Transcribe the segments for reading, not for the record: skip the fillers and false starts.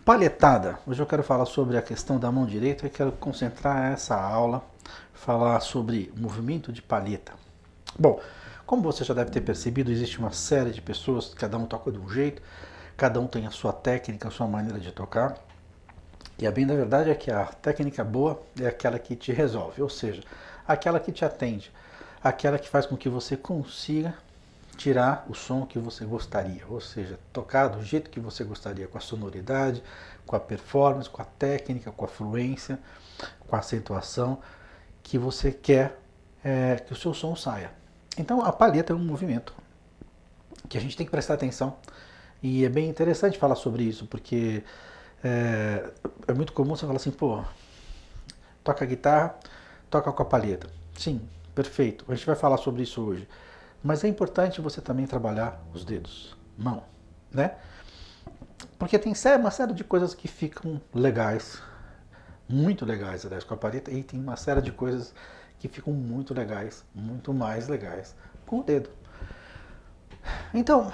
Palhetada. Hoje eu quero falar sobre a questão da mão direita e quero concentrar essa aula, falar sobre movimento de palheta. Bom, como você já deve ter percebido, existe uma série de pessoas, cada um toca de um jeito, cada um tem a sua técnica, a sua maneira de tocar. E a bem da verdade é que a técnica boa é aquela que te resolve, ou seja, aquela que te atende, aquela que faz com que você consiga tirar o som que você gostaria, ou seja, tocar do jeito que você gostaria, com a sonoridade, com a performance, com a técnica, com a fluência, com a acentuação que você quer que o seu som saia. Então a palheta é um movimento que a gente tem que prestar atenção e é bem interessante falar sobre isso, porque é muito comum você falar assim, pô, toca guitarra, toca com a palheta. Sim, perfeito, a gente vai falar sobre isso hoje. Mas é importante você também trabalhar os dedos, mão, né? Porque tem uma série de coisas que ficam legais, muito legais, aliás, com a palheta, e tem uma série de coisas que ficam muito legais, muito mais legais, com o dedo. Então,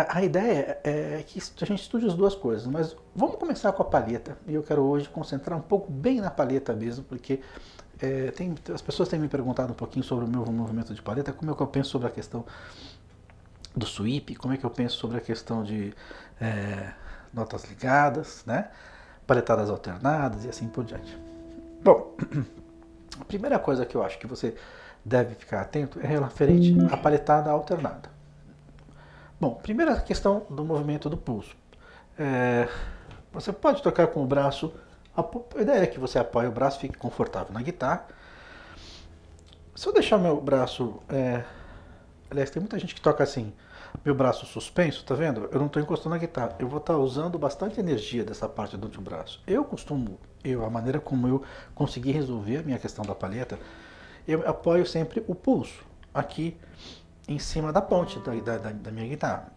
a ideia é que a gente estude as duas coisas, mas vamos começar com a palheta, e eu quero hoje concentrar um pouco bem na palheta mesmo, porque as pessoas têm me perguntado um pouquinho sobre o meu movimento de palheta, como é que eu penso sobre a questão do sweep, como é que eu penso sobre a questão de notas ligadas, né? Palhetadas alternadas e assim por diante. Bom, a primeira coisa que eu acho que você deve ficar atento é referente à palhetada alternada. Bom, primeira questão do movimento do pulso. Você pode tocar com o braço. A ideia é que você apoie o braço, fique confortável na guitarra. Se eu deixar meu braço... aliás, tem muita gente que toca assim, meu braço suspenso, tá vendo? Eu não estou encostando na guitarra. Eu vou estar usando bastante energia dessa parte do antebraço. A maneira como eu consegui resolver a minha questão da palheta, eu apoio sempre o pulso aqui em cima da ponte da minha guitarra.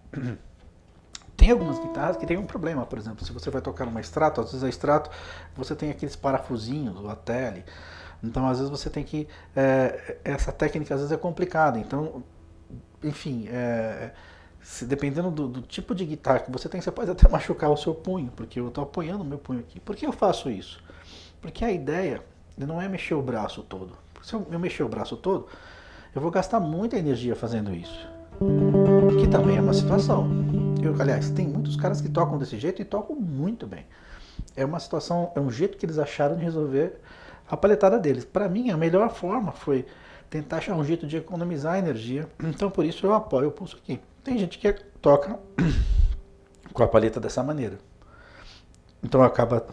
Tem algumas guitarras que tem um problema, por exemplo, se você vai tocar numa Strato, às vezes a Strato você tem aqueles parafusinhos, o tele, então às vezes você tem que... essa técnica às vezes é complicada, então, enfim, dependendo do tipo de guitarra que você tem, você pode até machucar o seu punho, porque eu estou apoiando o meu punho aqui. Por que eu faço isso? Porque a ideia não é mexer o braço todo. Se eu mexer o braço todo, eu vou gastar muita energia fazendo isso. Que também é uma situação. Aliás, tem muitos caras que tocam desse jeito e tocam muito bem. É uma situação, é um jeito que eles acharam de resolver a palhetada deles. Para mim, a melhor forma foi tentar achar um jeito de economizar energia. Então, por isso eu apoio o pulso aqui. Tem gente que toca com a palheta dessa maneira. Então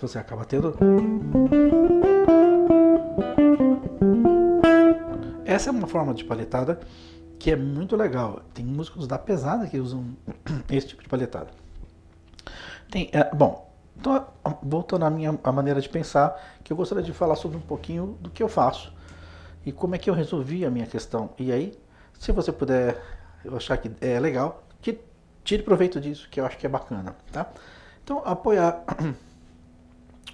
você acaba tendo... Essa é uma forma de palhetada que é muito legal. Tem músicos da pesada que usam esse tipo de palhetada. Bom, então, voltando à minha maneira de pensar, que eu gostaria de falar sobre um pouquinho do que eu faço e como é que eu resolvi a minha questão. E aí, se você puder, eu achar que é legal, que tire proveito disso, que eu acho que é bacana, tá? Então, apoiar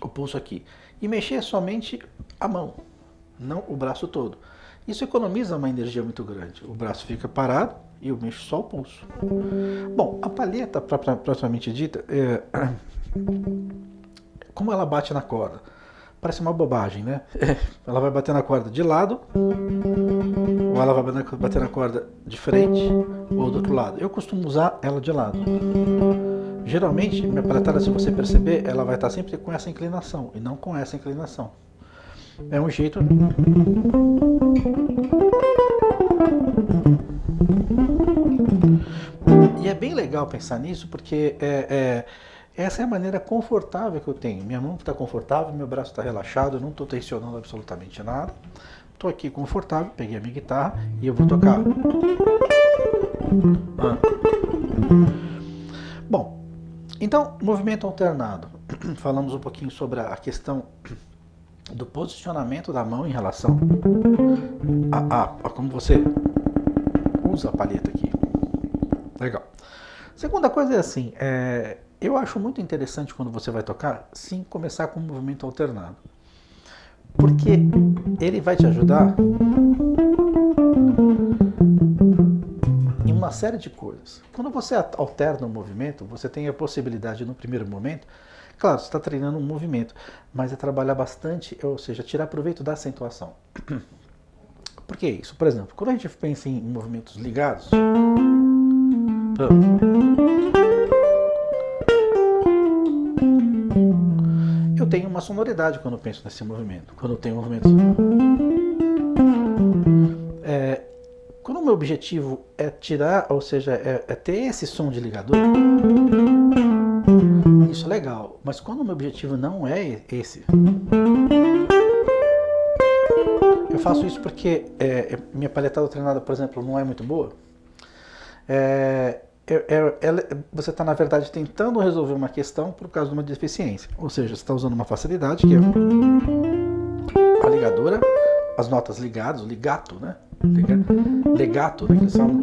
o pulso aqui e mexer somente a mão, não o braço todo. Isso economiza uma energia muito grande. O braço fica parado e eu mexo só o pulso. Bom, a palheta, propriamente dita, como ela bate na corda? Parece uma bobagem, né? Ela vai bater na corda de lado, ou ela vai bater na corda de frente, ou do outro lado. Eu costumo usar ela de lado. Geralmente, minha palhetada, se você perceber, ela vai estar sempre com essa inclinação, e não com essa inclinação. É um jeito... E é bem legal pensar nisso, porque essa é a maneira confortável que eu tenho. Minha mão está confortável, meu braço está relaxado, eu não estou tensionando absolutamente nada. Estou aqui confortável, peguei a minha guitarra e eu vou tocar. Bom, então, movimento alternado. Falamos um pouquinho sobre a questão do posicionamento da mão em relação a como você usa a palheta aqui. Legal. Segunda coisa é assim, eu acho muito interessante quando você vai tocar, sim, começar com um movimento alternado. Porque ele vai te ajudar em uma série de coisas. Quando você alterna o movimento, você tem a possibilidade, no primeiro momento, Claro, você está treinando um movimento, mas é trabalhar bastante, ou seja, tirar proveito da acentuação. Por que isso? Por exemplo, quando a gente pensa em movimentos ligados, eu tenho uma sonoridade quando eu penso nesse movimento. Quando eu tenho movimentos. Quando o meu objetivo é tirar, ou seja, é ter esse som de ligador, isso é legal. Mas quando o meu objetivo não é esse, eu faço isso porque minha paletada treinada, por exemplo, não é muito boa. Você está, na verdade, tentando resolver uma questão por causa de uma deficiência. Ou seja, você está usando uma facilidade que é a ligadora, as notas ligadas, o ligato, né? Legato, né? Que eles falam.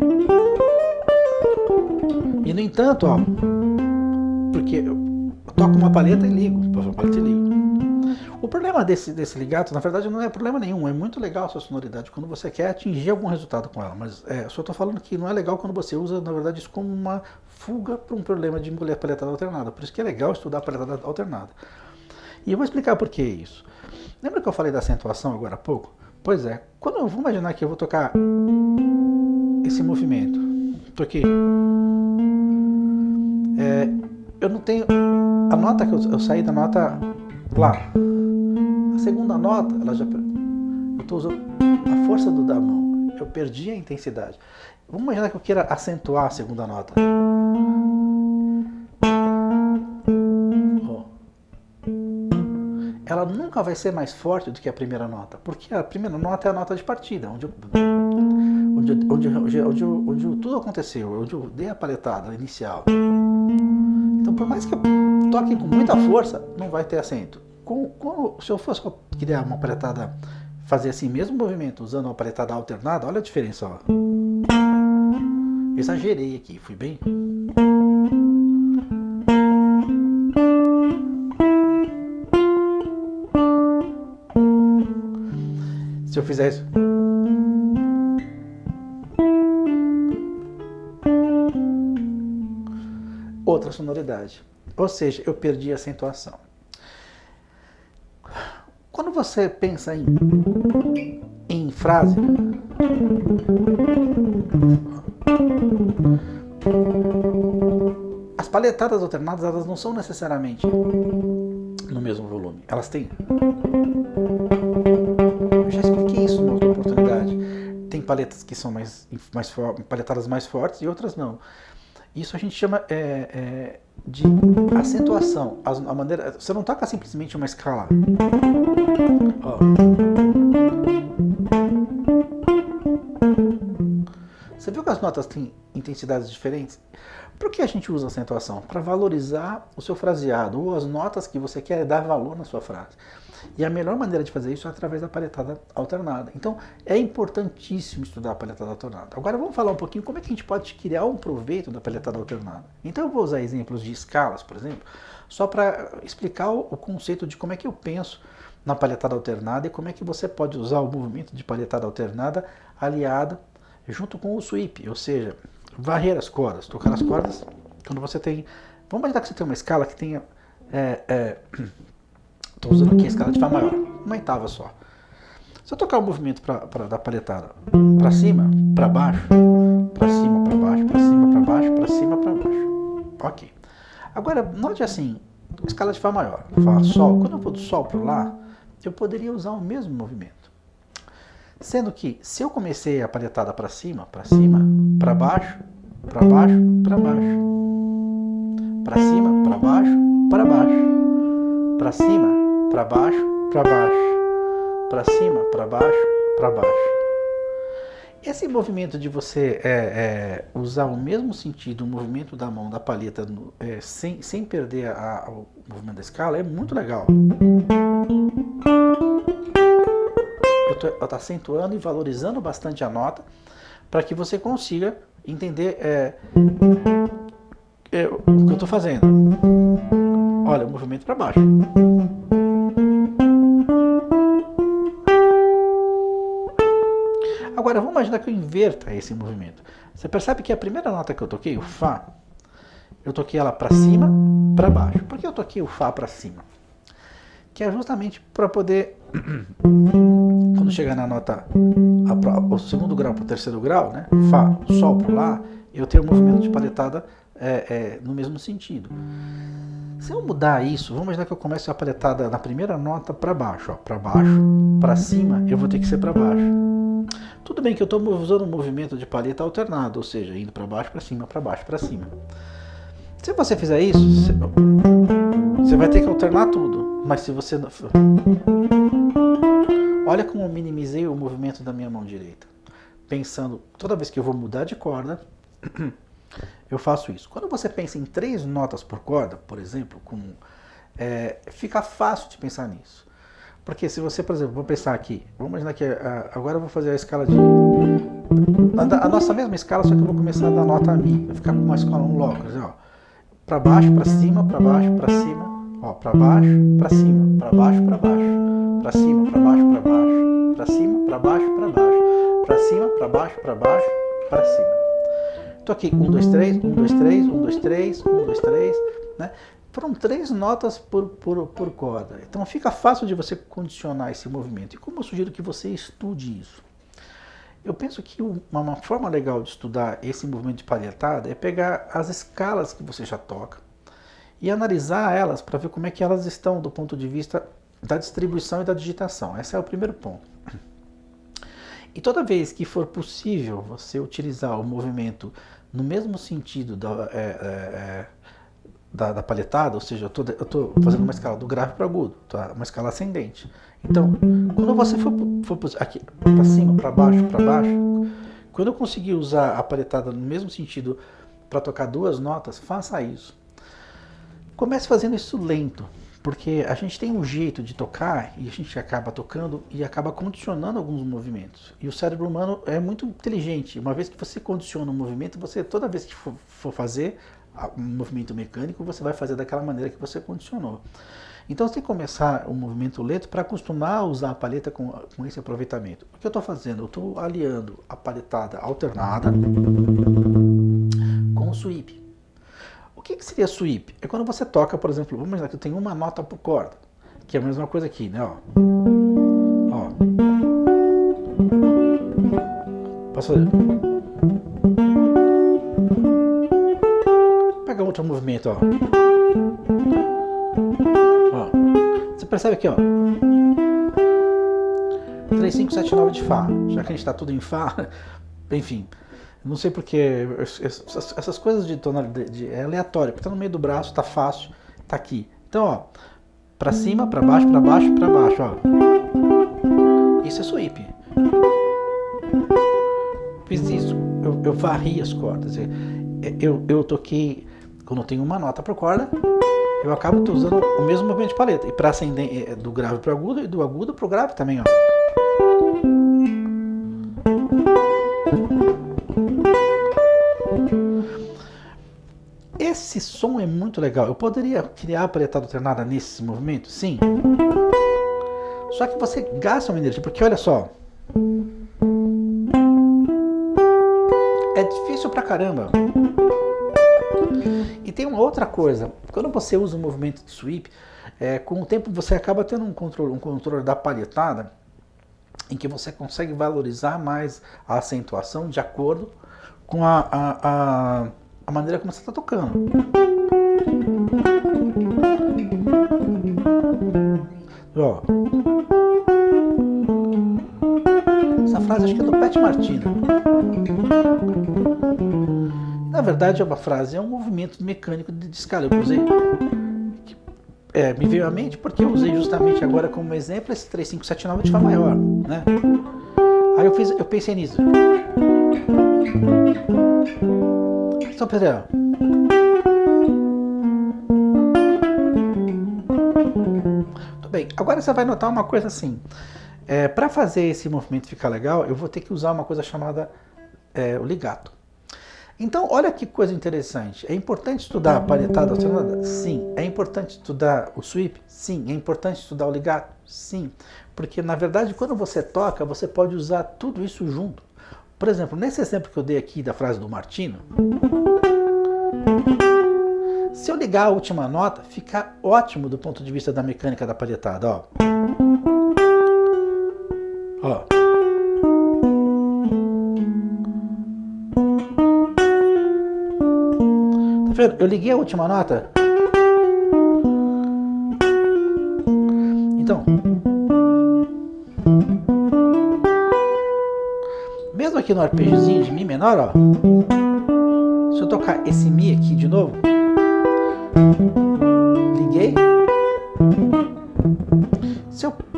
E, no entanto, ó, porque eu toco uma paleta e ligo. O problema desse ligato, na verdade, não é problema nenhum. É muito legal a sua sonoridade quando você quer atingir algum resultado com ela. Mas só estou falando que não é legal quando você usa, na verdade, isso como uma fuga para um problema de mulher paletada alternada. Por isso que é legal estudar paletada alternada. E eu vou explicar por que isso. Lembra que eu falei da acentuação agora há pouco? Pois é, quando eu vou imaginar que eu vou tocar esse movimento, tô aqui, eu não tenho a nota que eu saí da nota Lá. A segunda nota, ela já, eu estou usando a força da mão. Eu perdi a intensidade. Vamos imaginar que eu queira acentuar a segunda nota. Ela nunca vai ser mais forte do que a primeira nota, porque a primeira nota é a nota de partida, onde tudo aconteceu, onde eu dei a paletada inicial. Então, por mais que eu toque com muita força, não vai ter acento. Se eu fosse criar uma paletada, fazer assim mesmo movimento, usando uma paletada alternada, olha a diferença, ó. Exagerei aqui, fui bem. Se eu fizer isso. Outra sonoridade. Ou seja, eu perdi a acentuação. Quando você pensa em frase, as paletadas alternadas, elas não são necessariamente no mesmo volume. Elas têm. Eu já expliquei isso numa outra oportunidade. Tem paletas que são paletadas mais fortes e outras não. Isso a gente chama de acentuação. A maneira, você não toca simplesmente uma escala. Ó. Você viu que as notas têm intensidades diferentes? Por que a gente usa acentuação? Para valorizar o seu fraseado ou as notas que você quer dar valor na sua frase. E a melhor maneira de fazer isso é através da paletada alternada. Então, é importantíssimo estudar a paletada alternada. Agora, vamos falar um pouquinho como é que a gente pode criar um proveito da paletada alternada. Então, eu vou usar exemplos de escalas, por exemplo, só para explicar o conceito de como é que eu penso na paletada alternada e como é que você pode usar o movimento de paletada alternada aliado junto com o sweep, ou seja, varrer as cordas, tocar as cordas quando você tem... Vamos imaginar que você tem uma escala que tenha... Estou usando aqui a escala de Fá maior, uma oitava só. Se eu tocar o movimento da paletada para cima, para baixo, para cima, para baixo, para cima, para baixo, para cima, para baixo. Ok. Agora, note assim, escala de Fá maior, Fá, Sol. Quando eu vou do Sol para lá, eu poderia usar o mesmo movimento. Sendo que, se eu comecei a paletada para cima, para baixo, para baixo, para baixo. Para cima, para baixo, para baixo. Para cima, para baixo, para baixo. Para cima, para baixo, para baixo. Esse movimento de você usar o mesmo sentido, o movimento da mão, da palheta, sem perder o movimento da escala, é muito legal. Eu estou acentuando e valorizando bastante a nota para que você consiga entender o que eu estou fazendo. Olha, o movimento para baixo. Agora, vamos imaginar que eu inverta esse movimento. Você percebe que a primeira nota que eu toquei, o Fá, eu toquei ela para cima, para baixo. Por que eu toquei o Fá para cima? Que é justamente para poder, quando chegar na nota, o segundo grau para o terceiro grau, né? Fá, Sol para Lá, eu tenho um movimento de paletada no mesmo sentido. Se eu mudar isso, vamos imaginar que eu comece a paletada na primeira nota para baixo, para baixo, para cima, eu vou ter que ser para baixo. Tudo bem que eu estou usando um movimento de paleta alternado, ou seja, indo para baixo, para cima, para baixo, para cima. Se você fizer isso, você vai ter que alternar tudo. Mas se você não... Olha como eu minimizei o movimento da minha mão direita. Pensando, toda vez que eu vou mudar de corda, eu faço isso. Quando você pensa em 3 notas por corda, por exemplo, fica fácil de pensar nisso. Porque se você, por exemplo, vou pensar aqui, vamos imaginar que agora eu vou fazer a escala de... A nossa mesma escala, só que eu vou começar da nota Mi. Vai ficar com uma escala, um locus, ó. Para baixo, para cima, para baixo, para cima, ó, para baixo, para cima, para baixo, para baixo, para cima, para baixo, para baixo, para cima, para baixo, para baixo, para cima, para baixo, para baixo, para cima. Tô aqui 1, 2, 3, 1, 2, 3, 1, 2, 3, 1, 2, 3, né? Foram 3 notas por corda. Então fica fácil de você condicionar esse movimento. E como eu sugiro que você estude isso? Eu penso que uma forma legal de estudar esse movimento de palhetada é pegar as escalas que você já toca e analisar elas para ver como é que elas estão do ponto de vista da distribuição e da digitação. Esse é o primeiro ponto. E toda vez que for possível você utilizar o movimento no mesmo sentido da palhetada, ou seja, eu estou fazendo uma escala do grave para o agudo, tá? Uma escala ascendente. Então, quando você for aqui para cima, para baixo, quando eu conseguir usar a palhetada no mesmo sentido para tocar 2 notas, faça isso. Comece fazendo isso lento, porque a gente tem um jeito de tocar e a gente acaba tocando e acaba condicionando alguns movimentos. E o cérebro humano é muito inteligente. Uma vez que você condiciona um movimento, você toda vez que for fazer um movimento mecânico, você vai fazer daquela maneira que você condicionou. Então você tem que começar um movimento lento para acostumar a usar a palheta com esse aproveitamento. O que eu estou fazendo? Eu estou aliando a palhetada alternada com o sweep. O que seria sweep? É quando você toca, por exemplo, vamos imaginar que eu tenho uma nota por corda, que é a mesma coisa aqui, né? Ó. Posso fazer? Pega outro movimento, ó. Você percebe aqui, ó. 3, 5, 7, 9 de Fá. Já que a gente está tudo em Fá, enfim. Não sei porque essas coisas de tonalidade é aleatório, porque tá no meio do braço, tá fácil, tá aqui. Então, ó, pra cima, pra baixo, pra baixo, pra baixo, ó. Isso é sweep. Fiz isso, eu varri as cordas. Eu toquei, quando eu tenho uma nota por corda, eu acabo usando o mesmo movimento de paleta. E para ascender do grave para o agudo e do agudo para o grave também, ó. Esse som é muito legal. Eu poderia criar a paletada alternada nesse movimento? Sim. Só que você gasta uma energia, porque olha só. É difícil pra caramba. E tem uma outra coisa, quando você usa o movimento de sweep, com o tempo você acaba tendo um controle da palhetada, em que você consegue valorizar mais a acentuação de acordo com a maneira como você está tocando. Ó. Essa frase acho que é do Pat Martino. Na verdade, é uma frase, é um movimento mecânico de escala. Eu usei, me veio à mente porque eu usei justamente agora como exemplo esse 3, 5, 7, 9 de Fá maior, né? Aí eu pensei nisso. Então, Pedro, tudo bem. Agora você vai notar uma coisa assim. Para fazer esse movimento ficar legal, eu vou ter que usar uma coisa chamada o legato. Então, olha que coisa interessante. É importante estudar a palhetada alternada? Sim. É importante estudar o sweep? Sim. É importante estudar o legato? Sim. Porque, na verdade, quando você toca, você pode usar tudo isso junto. Por exemplo, nesse exemplo que eu dei aqui da frase do Martino, se eu ligar a última nota, fica ótimo do ponto de vista da mecânica da palhetada, ó. Ó. Tá vendo? Eu liguei a última nota. Então, mesmo aqui no arpejozinho de Mi menor, ó. Se eu tocar esse Mi aqui de novo, liguei.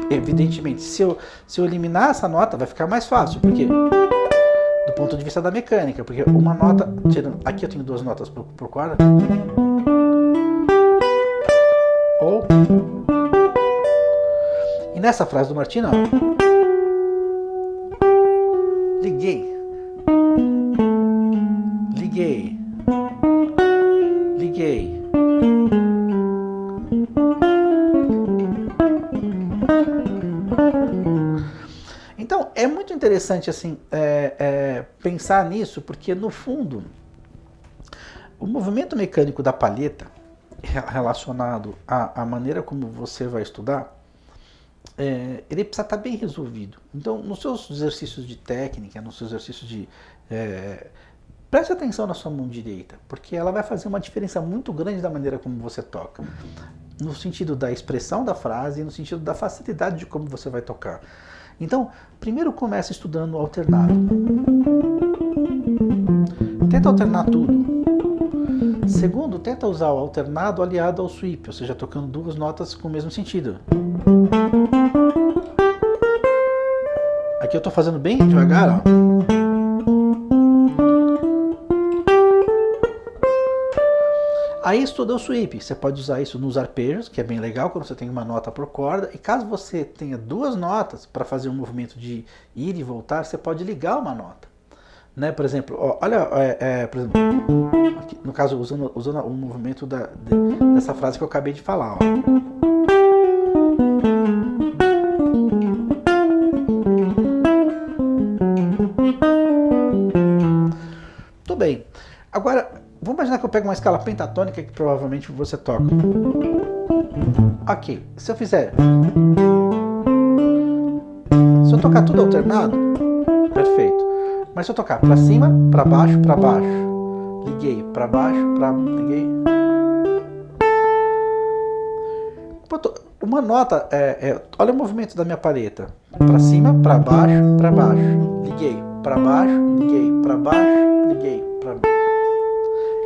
Evidentemente, se eu eliminar essa nota, vai ficar mais fácil, porque do ponto de vista da mecânica, porque uma nota, aqui eu tenho duas notas por corda, ou, e nessa frase do Martino, ó, liguei, liguei, liguei. Então é muito interessante assim pensar nisso, porque no fundo o movimento mecânico da palheta relacionado à maneira como você vai estudar, ele precisa estar bem resolvido. Então nos seus exercícios de técnica, nos seus exercícios de preste atenção na sua mão direita, porque ela vai fazer uma diferença muito grande da maneira como você toca, no sentido da expressão da frase e no sentido da facilidade de como você vai tocar. Então, primeiro começa estudando o alternado. Tenta alternar tudo. Segundo, tenta usar o alternado aliado ao sweep, ou seja, tocando duas notas com o mesmo sentido. Aqui eu estou fazendo bem devagar, ó. Aí estuda o sweep, você pode usar isso nos arpejos, que é bem legal quando você tem uma nota por corda, e caso você tenha duas notas para fazer um movimento de ir e voltar, você pode ligar uma nota. Né? Por exemplo, ó, olha, por exemplo, aqui, no caso usando o movimento dessa frase que eu acabei de falar. Ó. Tudo bem. Agora, vamos imaginar que eu pego uma escala pentatônica que provavelmente você toca. Ok, se eu fizer... Se eu tocar tudo alternado, perfeito. Mas se eu tocar pra cima, pra baixo, liguei, pra baixo, liguei... Uma nota, olha o movimento da minha palheta. Pra cima, pra baixo, liguei, pra baixo, liguei, pra baixo, liguei, pra baixo.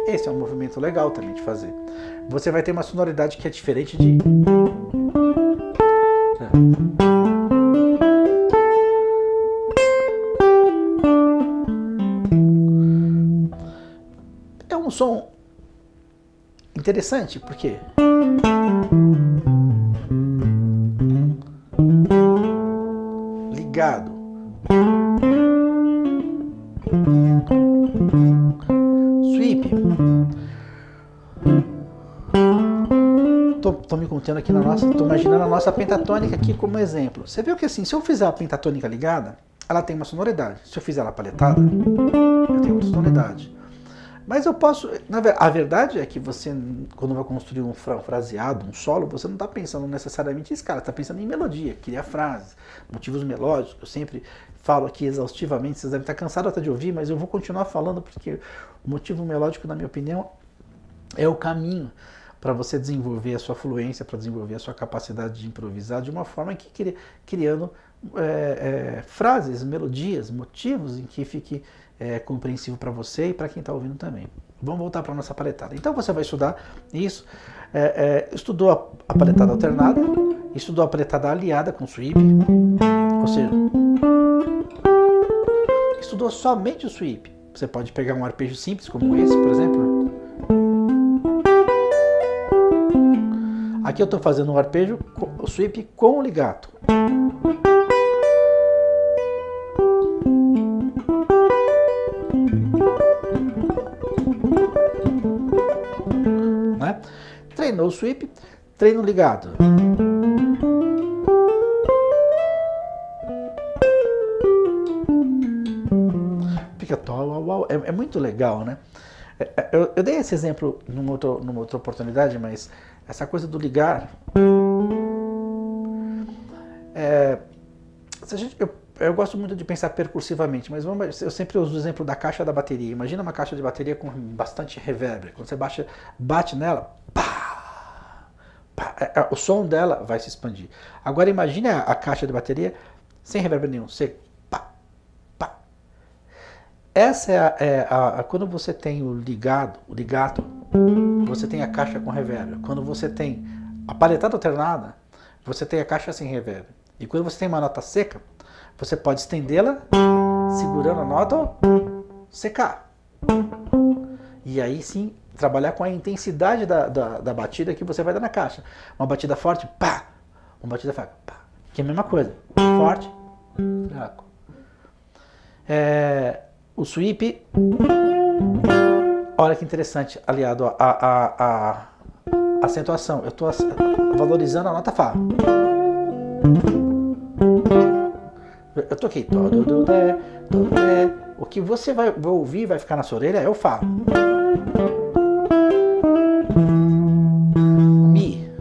Esse é um movimento legal também de fazer. Você vai ter uma sonoridade que é diferente de... É um som interessante, porque... Ligado. Sweep. Tô me contando aqui tô imaginando a nossa pentatônica aqui como exemplo. Você viu que assim, se eu fizer a pentatônica ligada, ela tem uma sonoridade. Se eu fizer ela paletada, eu tenho outra sonoridade. Mas eu posso... A verdade é que você, quando vai construir um fraseado, um solo, você não está pensando necessariamente em escala, está pensando em melodia, criar frases, motivos melódicos. Eu sempre falo aqui exaustivamente, vocês devem estar cansados até de ouvir, mas eu vou continuar falando porque o motivo melódico, na minha opinião, é o caminho para você desenvolver a sua fluência, para desenvolver a sua capacidade de improvisar de uma forma que criando frases, melodias, motivos em que fique compreensível para você e para quem está ouvindo também. Vamos voltar para a nossa paletada. Então você vai estudar isso. Estudou a paletada alternada, estudou a paletada aliada com sweep, ou seja, estudou somente o sweep. Você pode pegar um arpejo simples como esse, por exemplo. Aqui eu estou fazendo um arpejo, o sweep com o legato. Né? Treinou o sweep, treino ligado. Fica é muito legal, né? Eu dei esse exemplo numa outra oportunidade, mas essa coisa do ligar. Eu gosto muito de pensar percursivamente, mas eu sempre uso o exemplo da caixa da bateria. Imagina uma caixa de bateria com bastante reverb. Quando você bate nela, pá, pá, o som dela vai se expandir. Agora imagine a caixa de bateria sem reverb nenhum. Você, pá, pá. Essa quando você tem o ligato, você tem a caixa com reverb. Quando você tem a paletada alternada, você tem a caixa sem reverb. E quando você tem uma nota seca, você pode estendê-la, segurando a nota, ou secar. E aí sim, trabalhar com a intensidade da batida que você vai dar na caixa. Uma batida forte, pá. Uma batida fraca, pá. Que é a mesma coisa. Forte, fraco. O sweep, olha que interessante, aliado à acentuação. Eu estou valorizando a nota Fá. Eu toquei todo do ré, do ré. O que você vai ouvir, vai ficar na sua orelha é o Fá. Mi.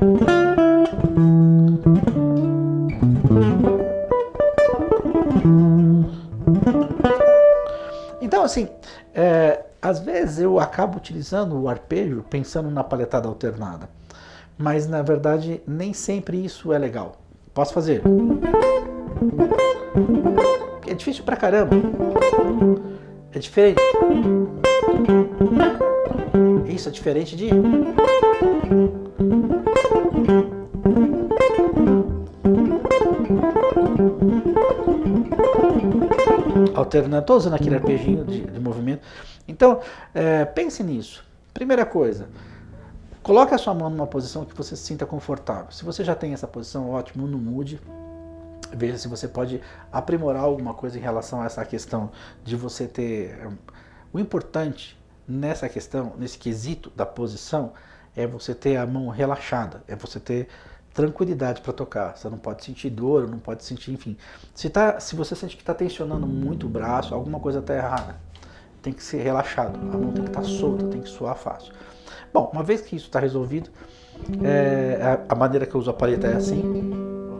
Então assim, às vezes eu acabo utilizando o arpejo pensando na paletada alternada. Mas na verdade nem sempre isso é legal. Posso fazer? É difícil pra caramba. É diferente. Isso é diferente de... alternando. Estou usando aquele arpejinho de movimento. Então, pense nisso. Primeira coisa, coloque a sua mão numa posição que você se sinta confortável. Se você já tem essa posição, ótimo, não mude. Veja se você pode aprimorar alguma coisa em relação a essa questão de você ter... O importante nessa questão, nesse quesito da posição, é você ter a mão relaxada, é você ter tranquilidade para tocar. Você não pode sentir dor, não pode sentir, enfim. Se você sente que está tensionando muito o braço, alguma coisa está errada. Tem que ser relaxado, a mão tem que estar solta, tem que suar fácil. Bom, uma vez que isso está resolvido, a maneira que eu uso a palheta é assim,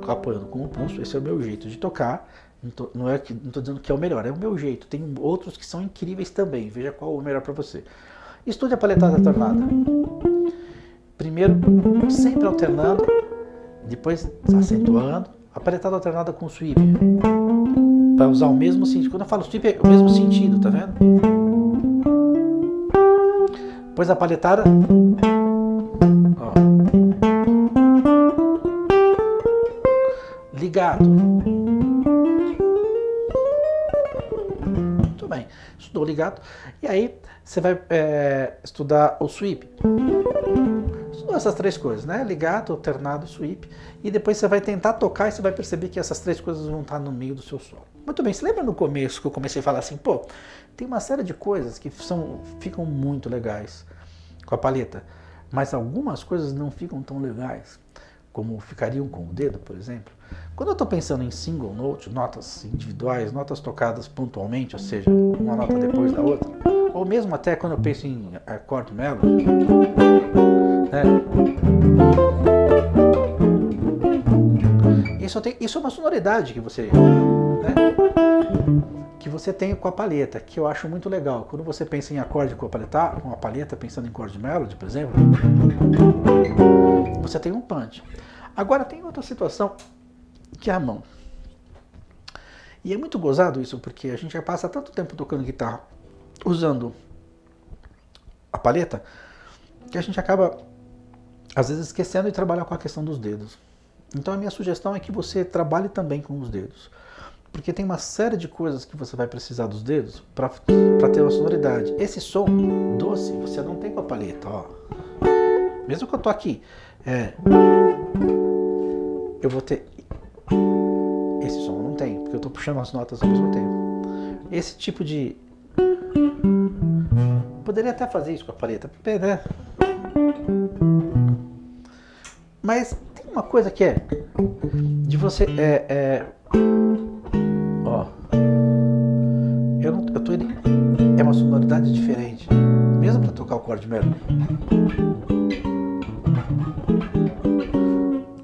apoiando com o pulso. Esse é o meu jeito de tocar. Não estou dizendo que é o melhor, é o meu jeito. Tem outros que são incríveis também. Veja qual é o melhor para você. Estude a paletada alternada. Primeiro, sempre alternando, depois acentuando. A paletada alternada com o sweep, para usar o mesmo sentido. Quando eu falo sweep, é o mesmo sentido, tá vendo? Depois a paletada, ó, ligado. Muito bem, estudou ligado. E aí você vai estudar o sweep. Estudou essas três coisas, né? Ligado, alternado, sweep. E depois você vai tentar tocar e você vai perceber que essas três coisas vão estar no meio do seu solo. Muito bem, você lembra no começo que eu comecei a falar assim, pô, tem uma série de coisas que ficam muito legais com a palheta, mas algumas coisas não ficam tão legais como ficariam com o dedo, por exemplo. Quando eu estou pensando em single note, notas individuais, notas tocadas pontualmente, ou seja, uma nota depois da outra, ou mesmo até quando eu penso em acorde melody, né? Isso é uma sonoridade que você, né, que você tem com a palheta, que eu acho muito legal. Quando você pensa em acorde com a palheta, pensando em chord melody, por exemplo, você tem um punch. Agora tem outra situação, que é a mão. E é muito gozado isso, porque a gente já passa tanto tempo tocando guitarra, usando a palheta, que a gente acaba, às vezes, esquecendo de trabalhar com a questão dos dedos. Então a minha sugestão é que você trabalhe também com os dedos. Porque tem uma série de coisas que você vai precisar dos dedos para ter uma sonoridade. Esse som doce você não tem com a palheta, ó. Mesmo que eu tô aqui, eu vou ter... Esse som eu não tenho, porque eu tô puxando as notas ao mesmo tempo. Esse tipo de... Poderia até fazer isso com a palheta, né? Mas tem uma coisa que é de você... Ó, é uma sonoridade diferente. mesmo para tocar o acorde melhor.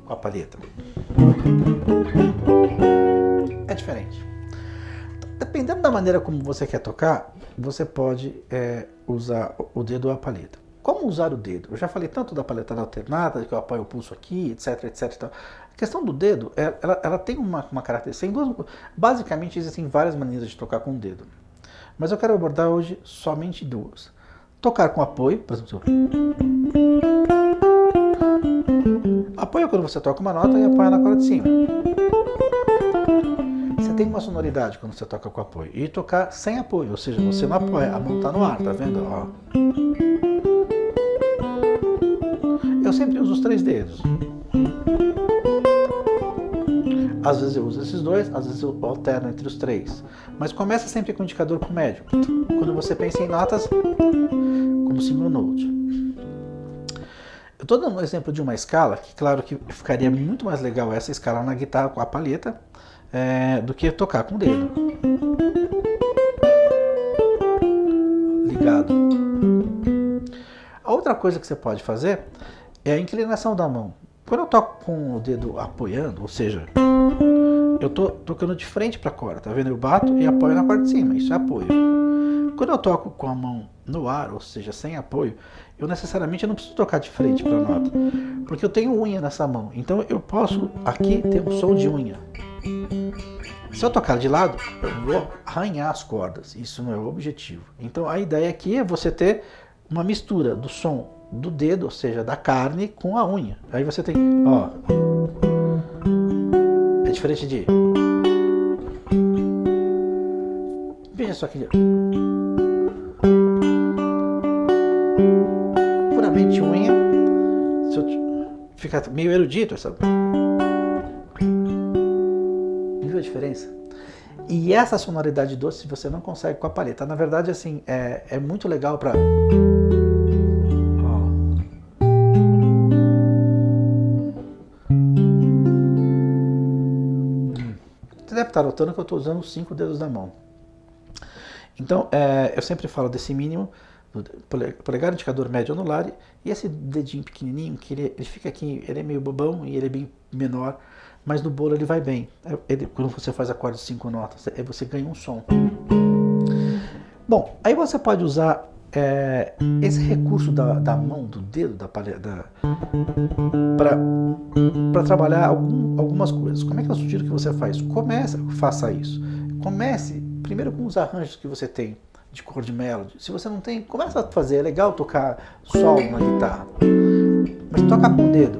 Com a palheta. É diferente. Dependendo da maneira como você quer tocar, você pode usar o dedo ou a palheta. Como usar o dedo? Eu já falei tanto da palhetada alternada, que eu apoio o pulso aqui, etc, etc. Então, a questão do dedo, ela tem uma característica. Basicamente, existem várias maneiras de tocar com o dedo. Mas eu quero abordar hoje somente duas. Tocar com apoio, por exemplo. Apoio quando você toca uma nota e apoia na corda de cima. Você tem uma sonoridade quando você toca com apoio. E tocar sem apoio, ou seja, você não apoia, a mão está no ar, tá vendo? Ó. Eu sempre uso os 3 dedos. Às vezes eu uso esses 2, às vezes eu alterno entre os 3. Mas começa sempre com o indicador com o médio. Quando você pensa em notas, como single note. Eu estou dando um exemplo de uma escala, que claro que ficaria muito mais legal essa escala na guitarra com a palheta, do que tocar com o dedo. Ligado. A outra coisa que você pode fazer é a inclinação da mão. Quando eu toco com o dedo apoiando, ou seja, eu estou tocando de frente para a corda, tá vendo? Eu bato e apoio na corda de cima, isso é apoio. Quando eu toco com a mão no ar, ou seja, sem apoio, eu necessariamente não preciso tocar de frente para a nota, porque eu tenho unha nessa mão, então eu posso aqui ter um som de unha. Se eu tocar de lado, eu vou arranhar as cordas, isso não é o objetivo. Então a ideia aqui é você ter uma mistura do som do dedo, ou seja, da carne com a unha. Aí você tem, ó, é diferente de, veja só aqui, puramente unha, fica meio erudito, sabe? Viu a diferença? E essa sonoridade doce você não consegue com a palheta. Na verdade, assim, é muito legal para você deve estar notando que eu estou usando os 5 dedos da mão. Então, eu sempre falo desse mínimo, polegar, indicador, médio, anular, e esse dedinho pequenininho, que ele fica aqui, ele é meio bobão e ele é bem menor, mas no bolo ele vai bem. Quando você faz acorde de 5 notas, você ganha um som. Bom, aí você pode usar esse recurso da mão, do dedo, da palheta, para trabalhar algumas coisas. Como é que eu sugiro que você faça isso? Comece primeiro com os arranjos que você tem de chord melody. Se você não tem, começa a fazer. É legal tocar solo na guitarra, mas toca com o dedo.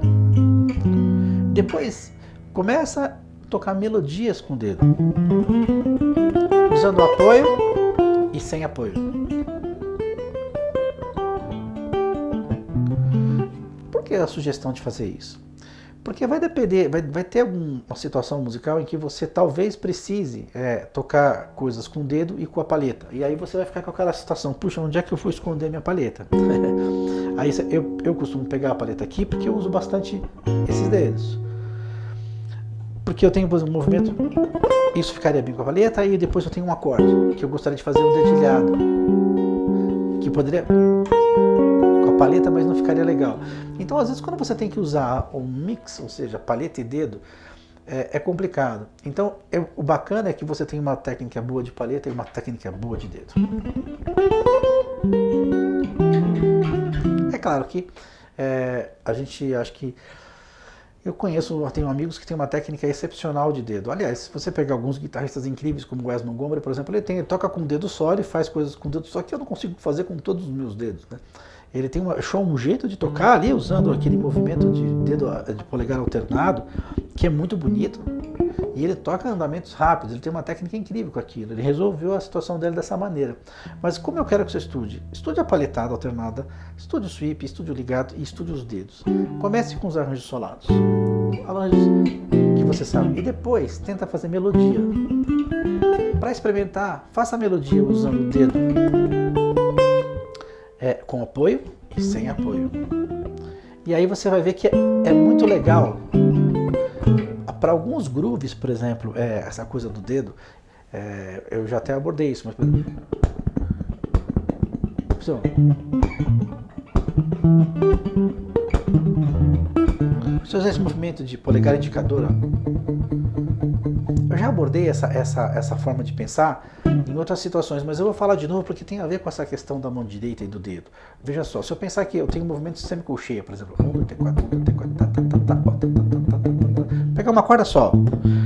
Depois começa a tocar melodias com o dedo, usando apoio e sem apoio. Por que a sugestão de fazer isso? Porque vai depender, vai ter uma situação musical em que você talvez precise tocar coisas com o dedo e com a palheta. E aí você vai ficar com aquela situação, puxa, onde é que eu vou esconder minha palheta? Aí eu costumo pegar a palheta aqui porque eu uso bastante esses dedos. Porque eu tenho, por exemplo, um movimento, isso ficaria bem com a palheta, e depois eu tenho um acorde, que eu gostaria de fazer um dedilhado, que poderia com a palheta, mas não ficaria legal. Então, às vezes, quando você tem que usar um mix, ou seja, palheta e dedo, é complicado. Então, o bacana é que você tem uma técnica boa de palheta e uma técnica boa de dedo. É claro que a gente, acho que eu tenho amigos que têm uma técnica excepcional de dedo. Aliás, se você pegar alguns guitarristas incríveis, como o Wes Montgomery, por exemplo, ele toca com o dedo só, ele faz coisas com o dedo só que eu não consigo fazer com todos os meus dedos, né? Ele tem um jeito de tocar ali, usando aquele movimento de dedo de polegar alternado, que é muito bonito. E ele toca andamentos rápidos, ele tem uma técnica incrível com aquilo. Ele resolveu a situação dele dessa maneira. Mas como eu quero que você estude? Estude a palhetada alternada, estude o sweep, estude o ligado e estude os dedos. Comece com os arranjos solados. Arranjos que você sabe. E depois tenta fazer melodia. Para experimentar, faça a melodia usando o dedo com apoio e sem apoio. E aí você vai ver que é muito legal. Para alguns grooves, por exemplo, essa coisa do dedo, eu já até abordei isso, mas percepção? Se eu usar esse movimento de polegar indicador, eu já abordei essa forma de pensar em outras situações, mas eu vou falar de novo porque tem a ver com essa questão da mão direita e do dedo. Veja só, se eu pensar que eu tenho um movimento semicolcheia, por exemplo, 1, 2, 3, 4, 1, 2, 3, 4, pegar uma corda só,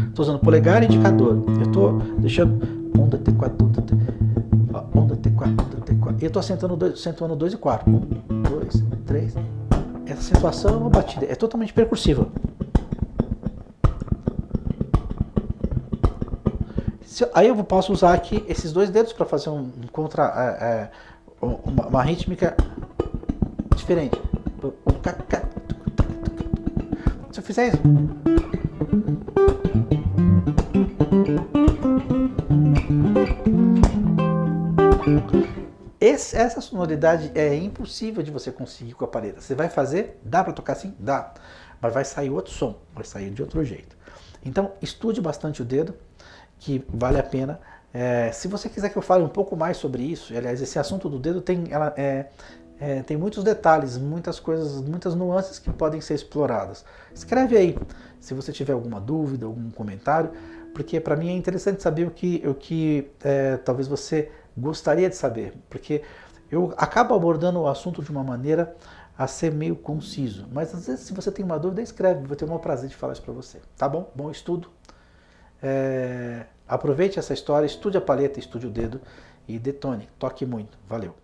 estou usando polegar e indicador, eu estou deixando 1, 2, 3, 4, 1, 2, 3, 4, 1, 2, 3, 4, e eu estou acentuando 2 e 4, 1, 2, 3, essa acentuação é uma batida, é totalmente percursiva. Aí eu posso usar aqui esses dois dedos para fazer uma rítmica diferente. Se eu fizer isso, essa sonoridade é impossível de você conseguir com a palheta. Você vai fazer, dá para tocar assim? Dá. Mas vai sair outro som, vai sair de outro jeito. Então, estude bastante o dedo, que vale a pena. Se você quiser que eu fale um pouco mais sobre isso, aliás, esse assunto do dedo tem muitos detalhes, muitas coisas, muitas nuances que podem ser exploradas. Escreve aí, se você tiver alguma dúvida, algum comentário, porque para mim é interessante saber o que talvez você gostaria de saber, porque eu acabo abordando o assunto de uma maneira a ser meio conciso, mas às vezes se você tem uma dúvida, escreve, vou ter o maior prazer de falar isso para você, tá bom? Bom estudo, aproveite essa história, estude a palheta, estude o dedo e detone, toque muito, valeu!